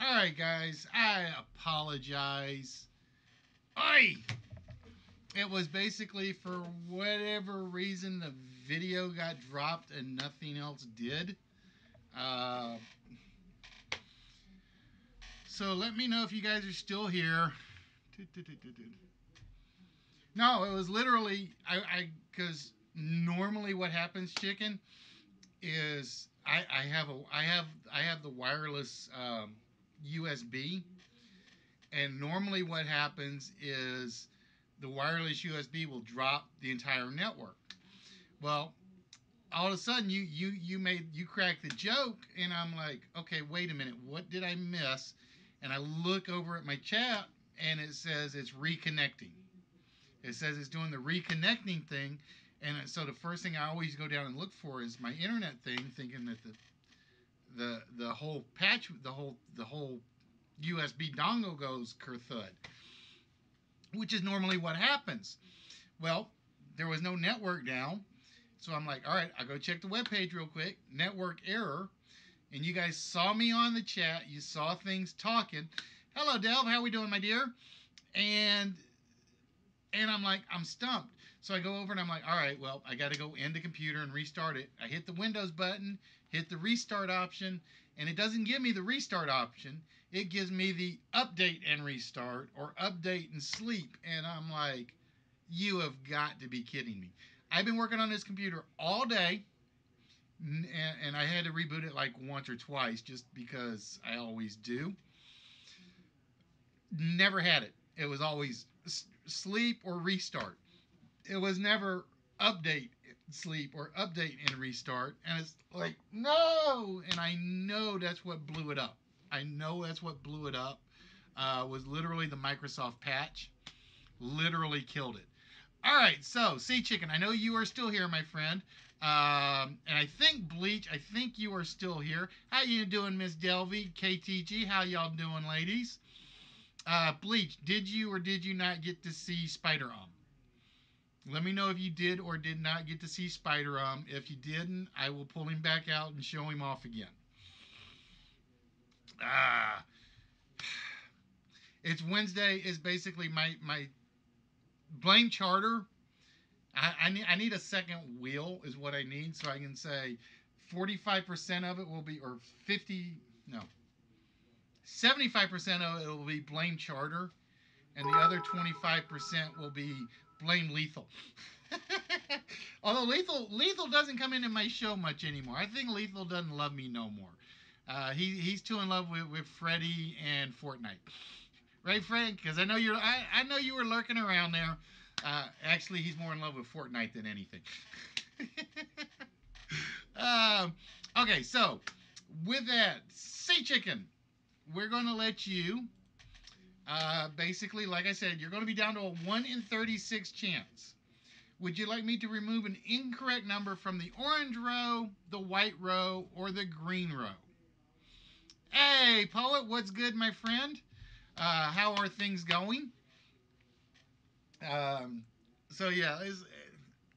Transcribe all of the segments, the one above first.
All right, guys, I apologize. Oi! It was basically for whatever reason the video got dropped and nothing else did. Uh, so let me know if you guys are still here. No, it was literally because normally what happens, chicken, is I have the wireless USB, and normally what happens is the wireless USB will drop the entire network. Well, all of a sudden you cracked the joke, and I'm like, okay, wait a minute, what did I miss? And I look over at my chat, and it says it's reconnecting. It says it's doing the reconnecting thing, and so the first thing I always go down and look for is my internet thing, thinking that the whole patch, the whole USB dongle goes kerthud, which is normally what happens. Well, there was no network down, so I'm like, all right, I'll go check the web page real quick. Network error, and you guys saw me on the chat. You saw things talking. Hello, Delv. How we doing, my dear? And I'm like, I'm stumped. So I go over and I'm like, all right, well, I got to go end the computer and restart it. I hit the Windows button, hit the restart option, and it doesn't give me the restart option. It gives me the update and restart, or update and sleep. And I'm like, you have got to be kidding me. I've been working on this computer all day, and I had to reboot it like once or twice just because I always do. Never had it. It was always sleep or restart. It was never update, sleep, or update and restart. And it's like, no! And I know that's what blew it up. I know that's what blew it up. Was literally the Microsoft patch. Literally killed it. All right, so Sea Chicken, I know you are still here, my friend. And I think Bleach, I think you are still here. How you doing, Miss Delvey, KTG? How y'all doing, ladies? Bleach, did you or did you not get to see Spider-Man? Let me know if you did or did not get to see Spider-Man. If you didn't, I will pull him back out and show him off again. Ah, it's Wednesday. Is basically my blame charter. I need a second wheel is what I need, so I can say 45% of it will be, or 50, no, 75% of it will be blame charter, and the other 25% will be blame lethal. Although lethal doesn't come into my show much anymore. I think lethal doesn't love me no more. He's too in love with Freddy and Fortnite, right, Fred? Because I know you were lurking around there. Actually, he's more in love with Fortnite than anything. um, okay, so with that, Sea Chicken, we're going to let you. Basically, like I said, you're going to be down to a 1 in 36 chance. Would you like me to remove an incorrect number from the orange row, the white row, or the green row? Hey, Poet, what's good, my friend? How are things going? Um, so yeah,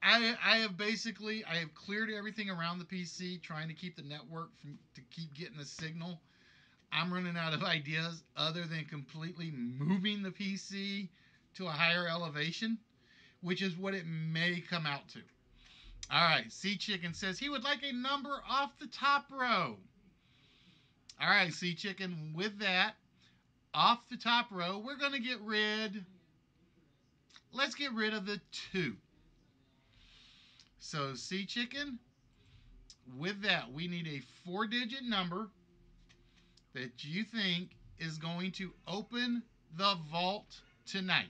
I have basically I have cleared everything around the PC, trying to keep the network from to keep getting the signal. I'm running out of ideas other than completely moving the PC to a higher elevation, which is what it may come out to. All right, Sea Chicken says he would like a number off the top row. All right, Sea Chicken, with that, off the top row, we're going to let's get rid of the 2. So, Sea Chicken, with that, we need a 4-digit number that you think is going to open the vault tonight.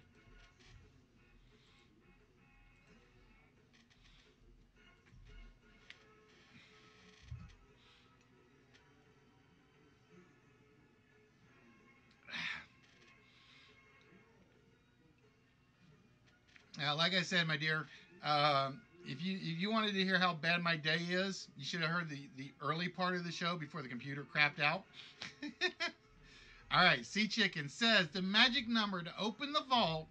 Now, like I said, my dear, if you wanted to hear how bad my day is, you should have heard the early part of the show before the computer crapped out. All right, Sea Chicken says the magic number to open the vault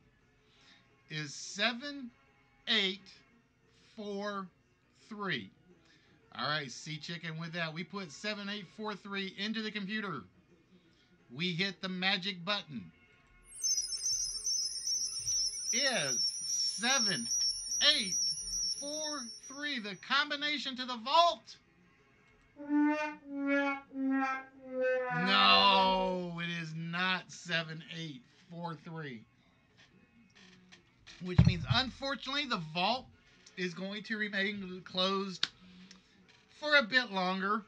is 7843. All right, Sea Chicken, with that, we put 7843 into the computer. we hit the magic button, is 7843. The combination to the vault. No, it is not 7843. Which means, unfortunately, the vault is going to remain closed for a bit longer.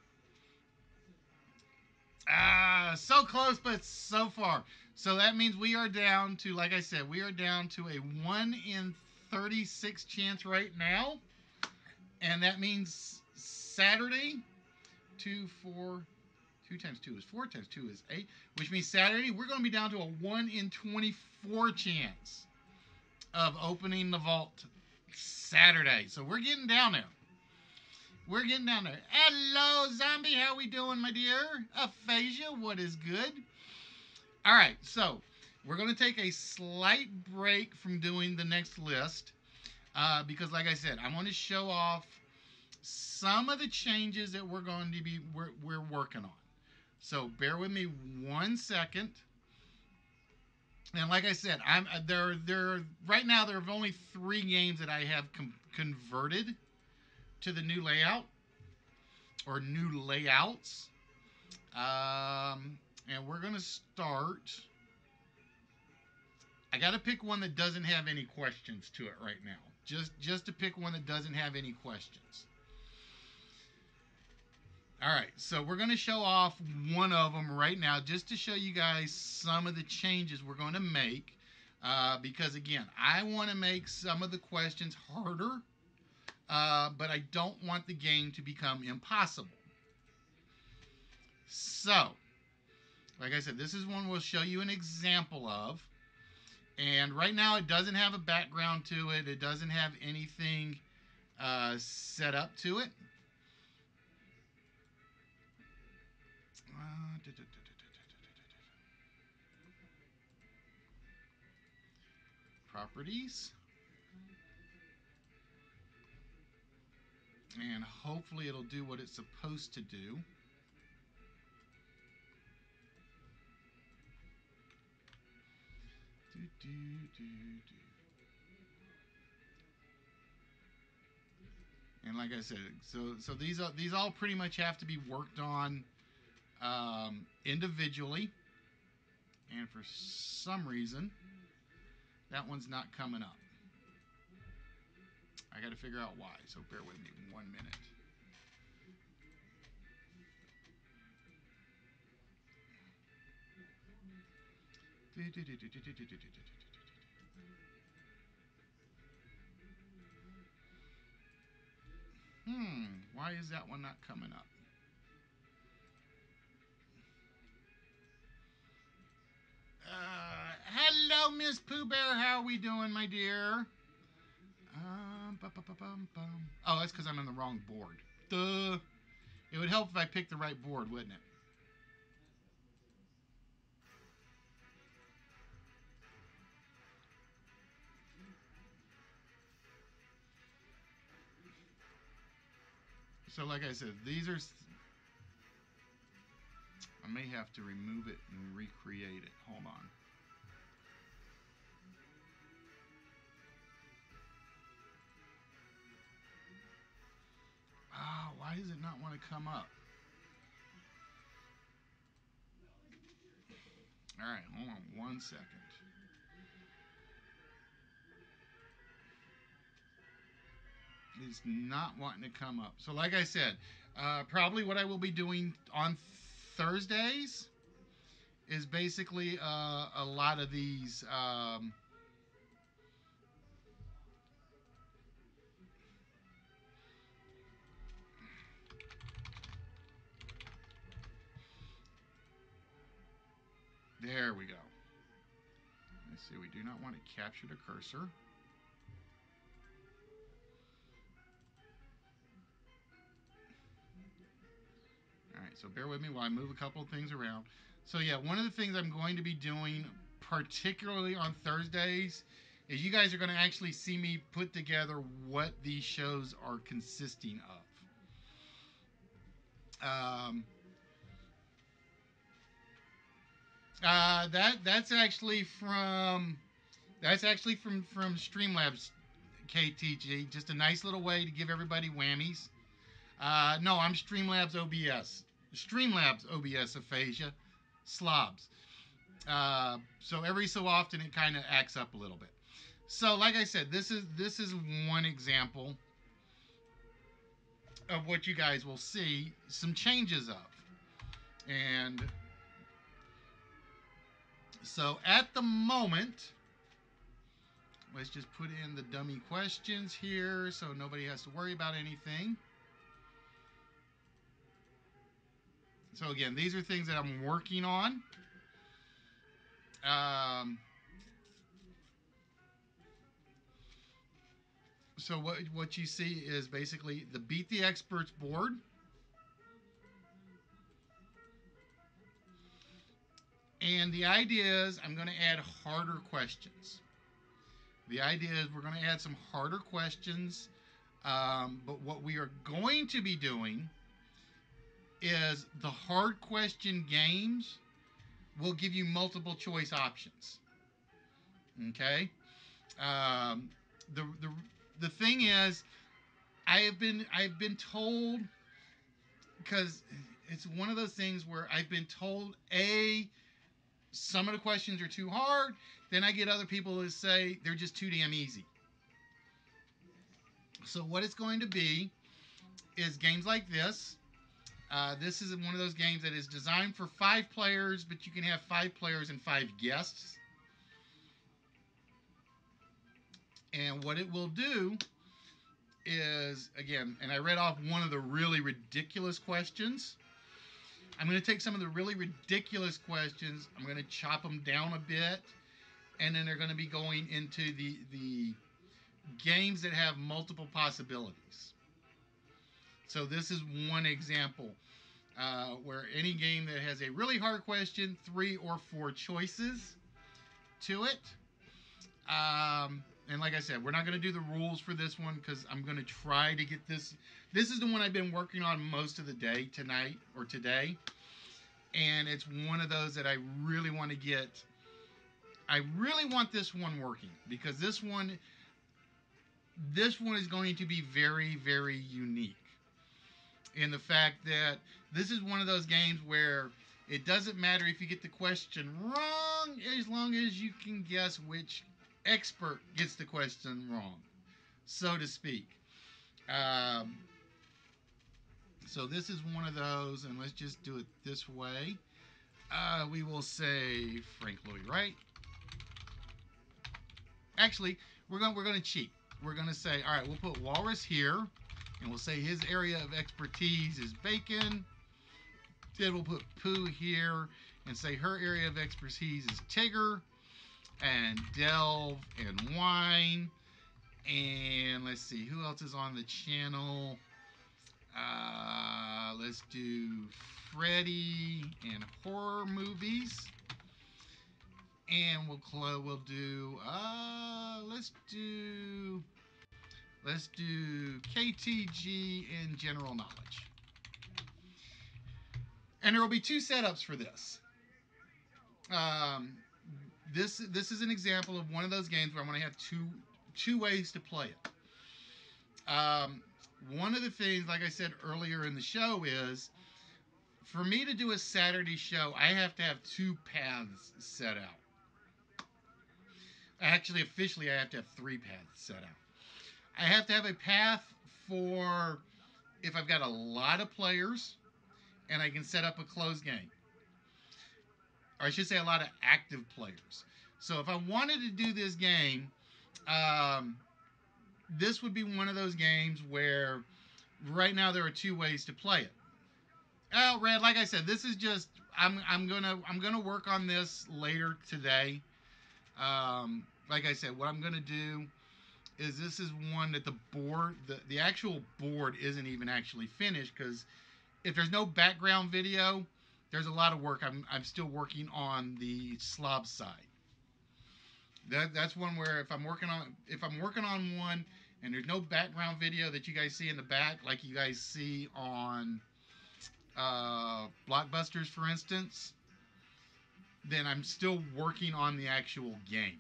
So close, but so far. So that means we are down to, like I said, we are down to a 1 in 36 chance right now. And that means Saturday, 2 times 2 is 4, times 2 is 8, which means Saturday we're going to be down to a 1 in 24 chance of opening the vault Saturday. So we're getting down there. We're getting down there. Hello, Zombie. How we doing, my dear? Aphasia, what is good? All right, so we're going to take a slight break from doing the next list because, like I said, I want to show off some of the changes that we're going to be we're working on. So bear with me 1 second. And like I said, right now there are only 3 games that I have converted to the new layout or new layouts. And we're going to start. I got to pick one that doesn't have any questions to it right now. Just to pick one that doesn't have any questions. All right, so we're going to show off one of them right now just to show you guys some of the changes we're going to make. Because, again, I want to make some of the questions harder, but I don't want the game to become impossible. So, like I said, this is one we'll show you an example of. And right now it doesn't have a background to it. It doesn't have anything set up to it. Properties. And hopefully it'll do what it's supposed to do. And like I said, so these all pretty much have to be worked on individually. And for some reason, that one's not coming up. I got to figure out why, so bear with me 1 minute. Why is that one not coming up? Hello, Miss Pooh Bear. How are we doing, my dear? Oh, that's because I'm on the wrong board. Duh. It would help if I picked the right board, wouldn't it? So, like I said, these are... I may have to remove it and recreate it. Hold on. Oh, why does it not want to come up? All right, hold on 1 second. It's not wanting to come up. So like I said, probably what I will be doing on Thursdays is basically a lot of these there we go. Let's see, we do not want to capture the cursor. Alright, so bear with me while I move a couple of things around. So yeah, one of the things I'm going to be doing, particularly on Thursdays, is you guys are going to actually see me put together what these shows are consisting of. That's actually from Streamlabs KTG. Just a nice little way to give everybody whammies. No, I'm Streamlabs OBS. Streamlabs OBS aphasia, slobs. So every so often it kind of acts up a little bit. So like I said, this is one example of what you guys will see some changes of. And so at the moment, let's just put in the dummy questions here so nobody has to worry about anything. So again, these are things that I'm working on. Um, so what you see is basically the Beat the Experts board. And the idea is I'm going to add harder questions. The idea is we're going to add some harder questions. But what we are going to be doing is the hard question games will give you multiple choice options. Okay? Um, the thing is, I've been told, because it's one of those things where I've been told some of the questions are too hard. Then I get other people who say they're just too damn easy. So what it's going to be is games like this. This is one of those games that is designed for 5 players, but you can have 5 players and 5 guests. And what it will do is, again, and I read off one of the really ridiculous questions. I'm going to take some of the really ridiculous questions, I'm going to chop them down a bit, and then they're going to be going into the games that have multiple possibilities. So this is one example where any game that has a really hard question, 3 or 4 choices to it. And like I said, we're not going to do the rules for this one because I'm going to try to get this. This is the one I've been working on most of the day tonight or today. And it's one of those that I really want to get. I really want this one working because this one is going to be very, very unique in the fact that this is one of those games where it doesn't matter if you get the question wrong as long as you can guess which expert gets the question wrong, so to speak. So this is one of those, and let's just do it this way. We will say Frank Lloyd Wright. Actually, we're going to cheat. We're going to say, all right, we'll put Walrus here, and we'll say his area of expertise is bacon. Then we'll put Pooh here and say her area of expertise is Tigger, and Delve and Wine. And let's see, who else is on the channel? Let's do Freddy and horror movies. And we'll do let's do KTG in general knowledge. And there will be 2 setups for this. This is an example of one of those games where I'm going to have two ways to play it. One of the things, like I said earlier in the show, is for me to do a Saturday show, I have to have 2 paths set out. Actually, officially, I have to have 3 paths set out. I have to have a path for if I've got a lot of players and I can set up a closed game. Or I should say a lot of active players. So if I wanted to do this game, this would be one of those games where right now there are 2 ways to play it. Oh, Red, like I said, this is just I'm gonna work on this later today. Like I said, what I'm gonna do is this is one that the actual board isn't even actually finished, because if there's no background video, there's a lot of work. I'm still working on the slob side. That's one where if I'm working on one and there's no background video that you guys see in the back, like you guys see on Blockbusters, for instance, then I'm still working on the actual game.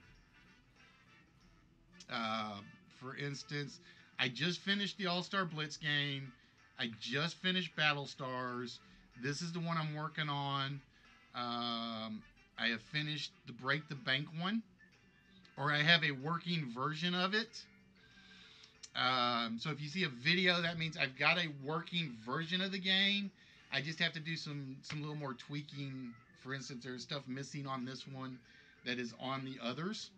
Uh, for instance, I just finished the All Star Blitz game. I just finished Battle Stars. This is the one I'm working on. I have finished the Break the Bank one, or I have a working version of it. So if you see a video, that means I've got a working version of the game. I just have to do some little more tweaking. For instance, there's stuff missing on this one that is on the others.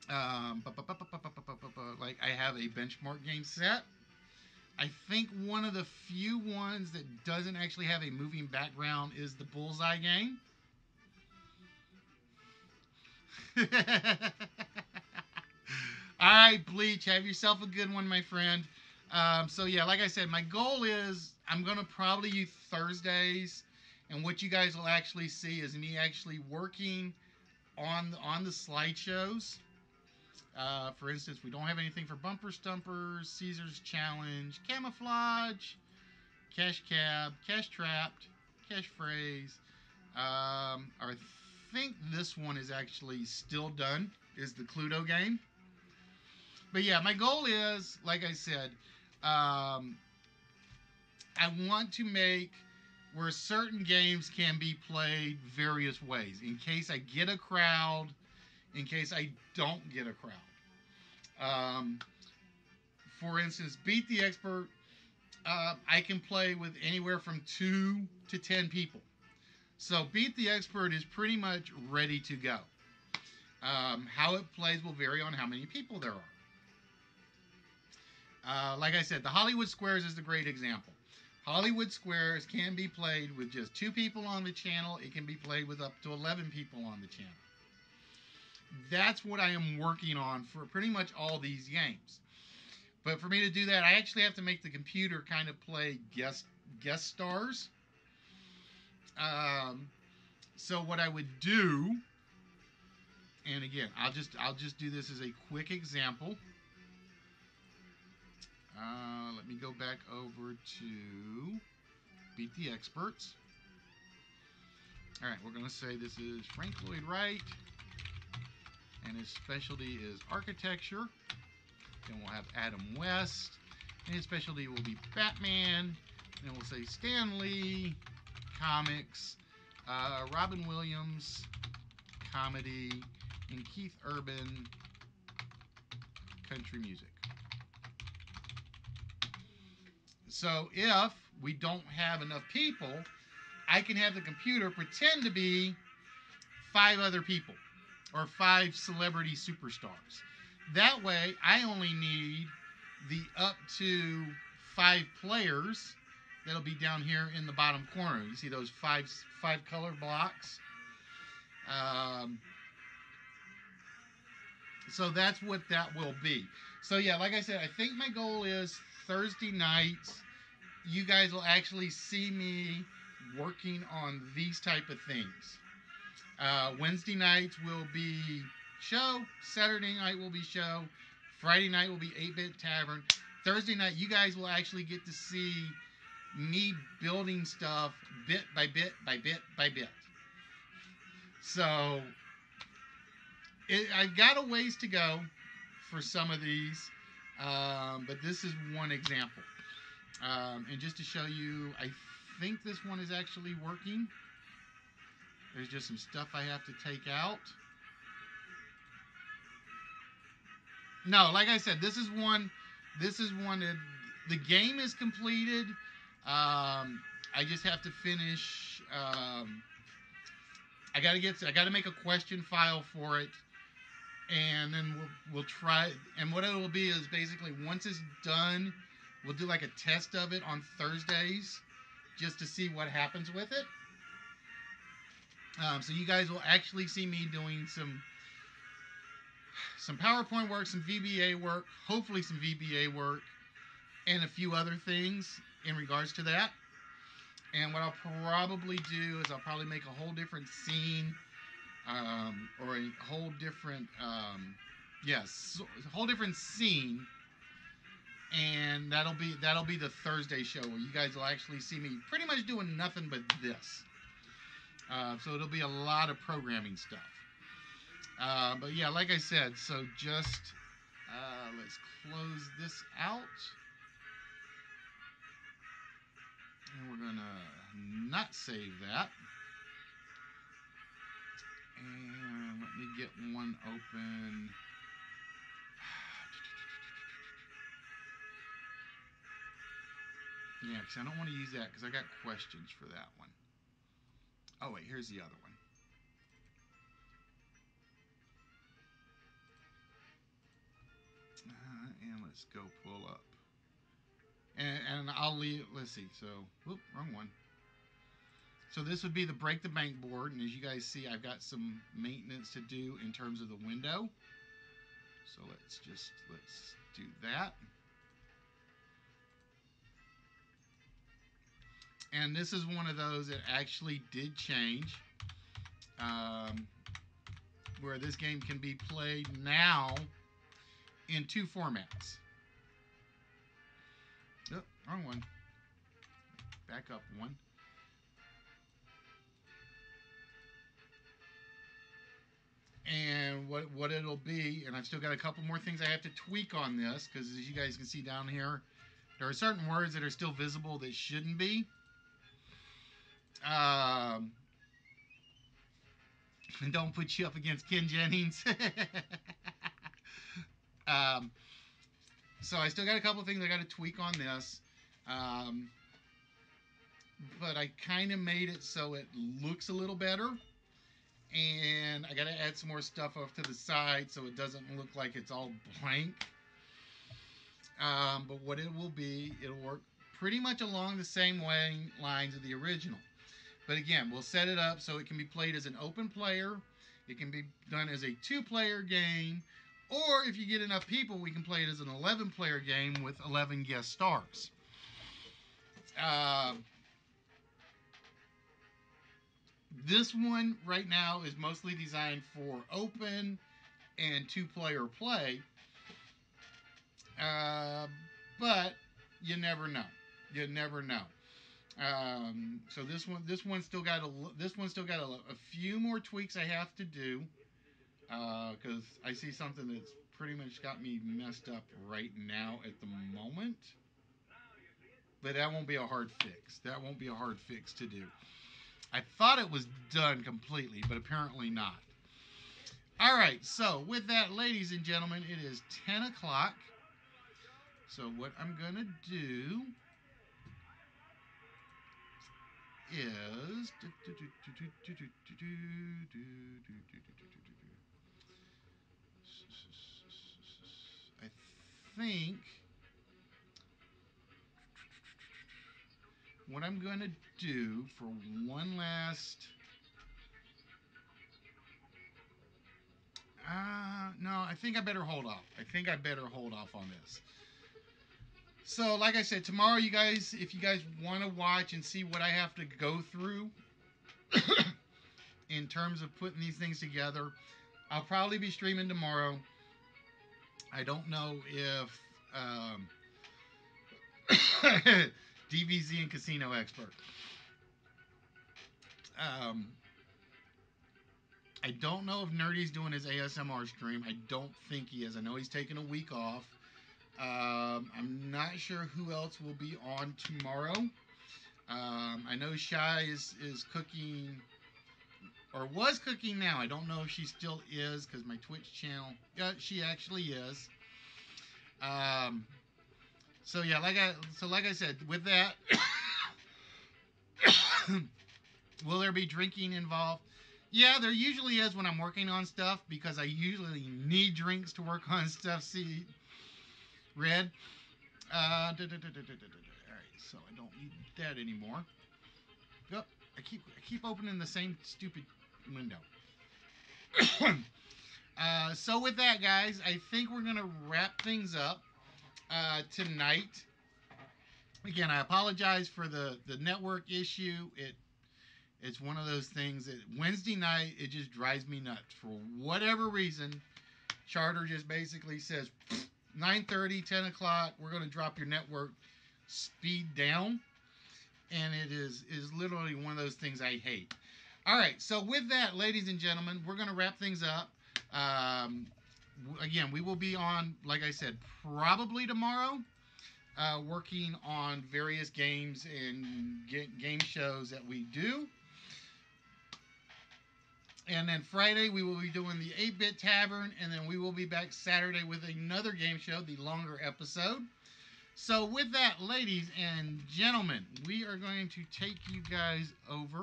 Like I have a benchmark game set. I think one of the few ones that doesn't actually have a moving background is the Bullseye game. All right, Bleach, have yourself a good one, my friend. So yeah, like I said, my goal is I'm gonna probably use Thursdays, and what you guys will actually see is me actually working on the slideshows. For instance, we don't have anything for Bumper Stumpers, Caesar's Challenge, Camouflage, Cash Cab, Cash Trapped, Cash Phrase. I think this one is actually still done, is the Cluedo game. But yeah, my goal is, like I said, I want to make where certain games can be played various ways in case I get a crowd, in case I don't get a crowd. For instance, Beat the Expert, I can play with anywhere from 2 to 10 people. So Beat the Expert is pretty much ready to go. How it plays will vary on how many people there are. Like I said, the Hollywood Squares is the great example. Hollywood Squares can be played with just 2 people on the channel. It can be played with up to 11 people on the channel. That's what I am working on for pretty much all these games. But for me to do that, I actually have to make the computer kind of play guest stars. So what I would do, and again, I'll just do this as a quick example. Let me go back over to Beat the Experts. All right, we're going to say this is Frank Lloyd Wright, and his specialty is architecture. Then we'll have Adam West, and his specialty will be Batman. And then we'll say Stan Lee, comics, Robin Williams, comedy, and Keith Urban, country music. So if we don't have enough people, I can have the computer pretend to be 5 other people or 5 celebrity superstars. That way, I only need the up to 5 players that'll be down here in the bottom corner. You see those five color blocks? So that's what that will be. So yeah, like I said, I think my goal is Thursday nights, you guys will actually see me working on these type of things. Wednesday nights will be show. Saturday night will be show. Friday night will be 8-Bit Tavern. Thursday night, you guys will actually get to see me building stuff bit by bit by bit by bit. So I've got a ways to go for some of these, but this is one example. And just to show you, I think this one is actually working. There's just some stuff I have to take out. No, like I said, this is one that the game is completed. I just have to finish. I gotta make a question file for it, and then we'll try. And what it will be is basically once it's done, we'll do like a test of it on Thursdays, just to see what happens with it. So you guys will actually see me doing some PowerPoint work, some VBA work, hopefully some VBA work, and a few other things in regards to that. And what I'll probably do is I'll probably make a whole different scene, or a whole different, a whole different scene, and that'll be the Thursday show where you guys will actually see me pretty much doing nothing but this. So it'll be a lot of programming stuff. But yeah, like I said, so just let's close this out. And we're going to not save that. And let me get one open. Yeah, because I don't want to use that because I got questions for that one. Oh, wait, here's the other one. And let's go pull up. And I'll leave, let's see, so, whoop, wrong one. So this would be the break the bank board, and as you guys see, I've got some maintenance to do in terms of the window. So let's do that. And this is one of those that actually did change, where this game can be played now in two formats. Oh, wrong one. Back up one. And what it'll be, and I've still got a couple more things I have to tweak on this, because as you guys can see down here, there are certain words that are still visible that shouldn't be. Don't put you up against Ken Jennings. So I still got a couple things I got to tweak on this. But I kind of made it so it looks a little better. And I got to add some more stuff off to the side so it doesn't look like it's all blank. But what it will be, it'll work pretty much along the same lines of the original. But again, we'll set it up so it can be played as an open player. It can be done as a 2-player game. Or if you get enough people, we can play it as an 11-player game with 11 guest stars. This one right now is mostly designed for open and 2-player play. But you never know. You never know. So this one's still got a few more tweaks I have to do, because I see something that's pretty much got me messed up right now at the moment. But that won't be a hard fix. That won't be a hard fix to do. I thought it was done completely, but apparently not. All right, so with that, ladies and gentlemen, it is 10 o'clock. So what I'm going to do is I think what I'm going to do for one last no, I think I better hold off. I think I better hold off on this. So, like I said, tomorrow, you guys, if you guys want to watch and see what I have to go through in terms of putting these things together, I'll probably be streaming tomorrow. I don't know if DBZ and Casino Expert. I don't know if Nerdy's doing his ASMR stream. I don't think he is. I know he's taking a week off. I'm not sure who else will be on tomorrow. I know Shy is cooking, or was cooking now. I don't know if she still is, because my Twitch channel, yeah, she actually is. So yeah, like I said, with that, will there be drinking involved? Yeah, there usually is when I'm working on stuff, because I usually need drinks to work on stuff. See, Red. All right, so I don't need that anymore. Yep, I keep opening the same stupid window. So with that, guys, I think we're gonna wrap things up tonight. Again, I apologize for the network issue. It's one of those things that Wednesday night, it just drives me nuts. For whatever reason, Charter just basically says 9:30, 10 o'clock, we're going to drop your network speed down. And it is literally one of those things I hate. All right. So with that, ladies and gentlemen, we're gonna wrap things up. Again, we will be on, like I said, probably tomorrow, working on various games and game shows that we do. And then Friday we will be doing the 8-Bit Tavern, and then we will be back Saturday with another game show, the longer episode. So with that, ladies and gentlemen, we are going to take you guys over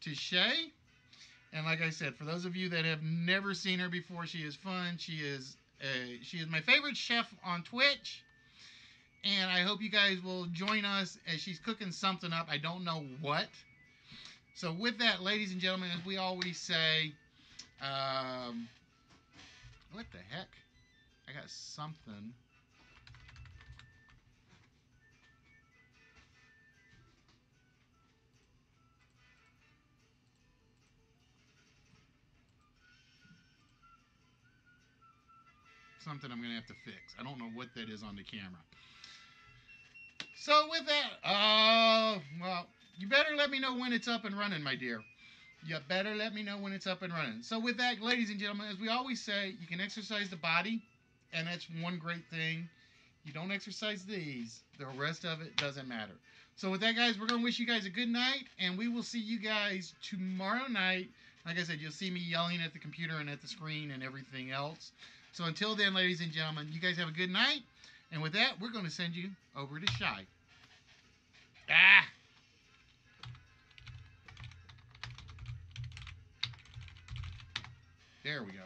to Shay. And like I said, for those of you that have never seen her before, she is fun. She is my favorite chef on Twitch. And I hope you guys will join us as she's cooking something up. I don't know what. So with that, ladies and gentlemen, as we always say, what the heck? I got something. Something I'm going to have to fix. I don't know what that is on the camera. So with that, well, you better let me know when it's up and running, my dear. You better let me know when it's up and running. So with that, ladies and gentlemen, as we always say, you can exercise the body, and that's one great thing. You don't exercise these, the rest of it doesn't matter. So with that, guys, we're going to wish you guys a good night, and we will see you guys tomorrow night. Like I said, you'll see me yelling at the computer and at the screen and everything else. So until then, ladies and gentlemen, you guys have a good night. And with that, we're going to send you over to Shy. Ah! There we go.